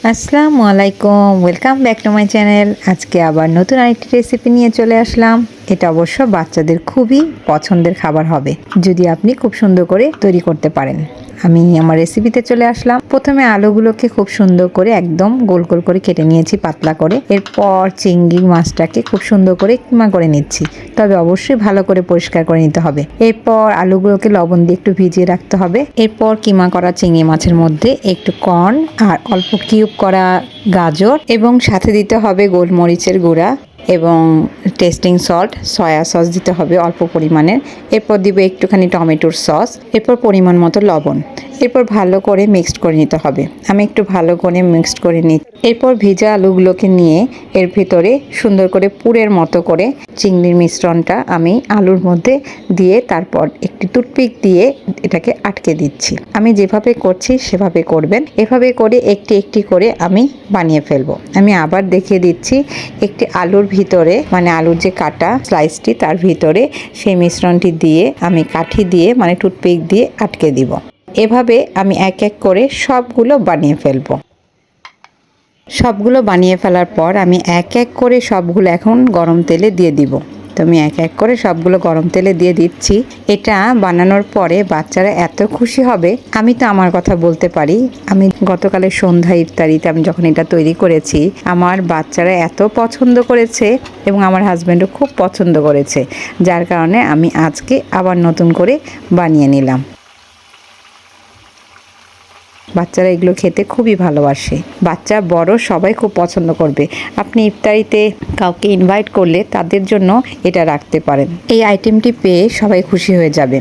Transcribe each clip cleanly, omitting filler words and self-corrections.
আসসালামু আলাইকুম, welcome back to my channel. আজকে আবার নতুন আরেকটি রেসিপি নিয়ে চলে আসলাম। এটা অবশ্য বাচ্চাদের খুবই পছন্দের খাবার হবে যদি আপনি খুব সুন্দর করে তৈরি করতে পারেন। আমি আমার রেসিপিতে চলে আসলাম। প্রথমে আলুগুলোকে খুব সুন্দর করে একদম গোল গোল করে কেটে নিয়েছি পাতলা করে। এরপর চিংড়ি মাছটাকে খুব সুন্দর করে কিমা করে নিচ্ছি, তবে অবশ্যই ভালো করে পরিষ্কার করে নিতে হবে। এরপর আলুগুলোকে লবণ দিয়ে একটু ভিজিয়ে রাখতে হবে। এরপর কিমা করা চিংড়ি মাছের মধ্যে একটু কর্ন আর অল্প কিউব করা গাজর এবং সাথে দিতে হবে গোলমরিচের গুঁড়া এবং টেস্টিং সল্ট, সয়া সস দিতে হবে অল্প পরিমাণের। এরপর দিবে একটুখানি টমেটোর সস, এরপর পরিমাণ মতো লবণ। এরপর ভালো করে মিক্সড করে নিতে হবে। আমি একটু ভালো করে মিক্সড করে নিই। এরপর ভেজা আলুগুলোকে নিয়ে এর ভিতরে সুন্দর করে পুরের মতো করে চিংড়ির মিশ্রণটা আমি আলুর মধ্যে দিয়ে তারপর একটি টুথপিক দিয়ে এটাকে আটকে দিচ্ছি। আমি যেভাবে করছি সেভাবে করবেন। এভাবে করে একটি একটি করে আমি বানিয়ে ফেলবো। আমি আবার দেখিয়ে দিচ্ছি। একটি আলুর ভিতরে মানে আলুর যে কাটা স্লাইসটি তার ভিতরে সেই মিশ্রণটি দিয়ে আমি কাঠি দিয়ে মানে টুথপিক দিয়ে আটকে দিব। এভাবে আমি এক এক করে সবগুলো বানিয়ে ফেলবো। সবগুলো বানিয়ে ফেলার পর আমি এক এক করে সবগুলো এখন গরম তেলে দিয়ে দিব। তো আমি এক এক করে সবগুলো গরম তেলে দিয়ে দিচ্ছি। এটা বানানোর পরে বাচ্চারা এত খুশি হবে, আমি তো আমার কথা বলতে পারি। আমি গতকালের সন্ধ্যা ইফতারিতে আমি যখন এটা তৈরি করেছি, আমার বাচ্চারা এত পছন্দ করেছে এবং আমার হাজব্যান্ডও খুব পছন্দ করেছে, যার কারণে আমি আজকে আবার নতুন করে বানিয়ে নিলাম। বাচ্চারা এগুলো খেতে খুবই ভালোবাসে। বাচ্চা বড় সবাই খুব পছন্দ করবে। আপনি ইফতারিতে কাউকে ইনভাইট করলে তাদের জন্য এটা রাখতে পারেন। এই আইটেমটি পেয়ে সবাই খুশি হয়ে যাবে।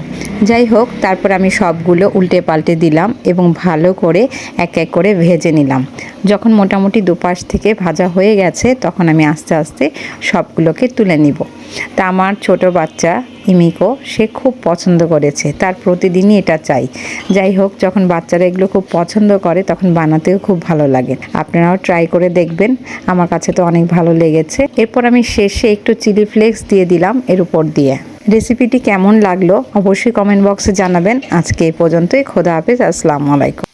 যাই হোক, তারপর আমি সবগুলো উল্টে পাল্টে দিলাম এবং ভালো করে এক এক করে ভেজে নিলাম। যখন মোটামুটি দুপাশ থেকে ভাজা হয়ে গেছে তখন আমি আস্তে আস্তে সবগুলোকে তুলে নিব। তা আমার ছোট বাচ্চা ইমিকো সে খুব পছন্দ করেছে, তার প্রতিদিনই এটা চাই। যাই হোক, যখন বাচ্চারা এগুলো খুব পছন্দ করে তখন বানাতেও খুব ভালো লাগে। আপনারাও ট্রাই করে দেখবেন, আমার কাছে তো অনেক ভালো লেগেছে। এরপর আমি শেষে একটু চিলি ফ্লেক্স দিয়ে দিলাম এর উপর দিয়ে। রেসিপিটি কেমন লাগলো অবশ্যই কমেন্ট বক্সে জানাবেন। আজকে এই পর্যন্তই। খোদা হাফেজ, আসসালামু আলাইকুম।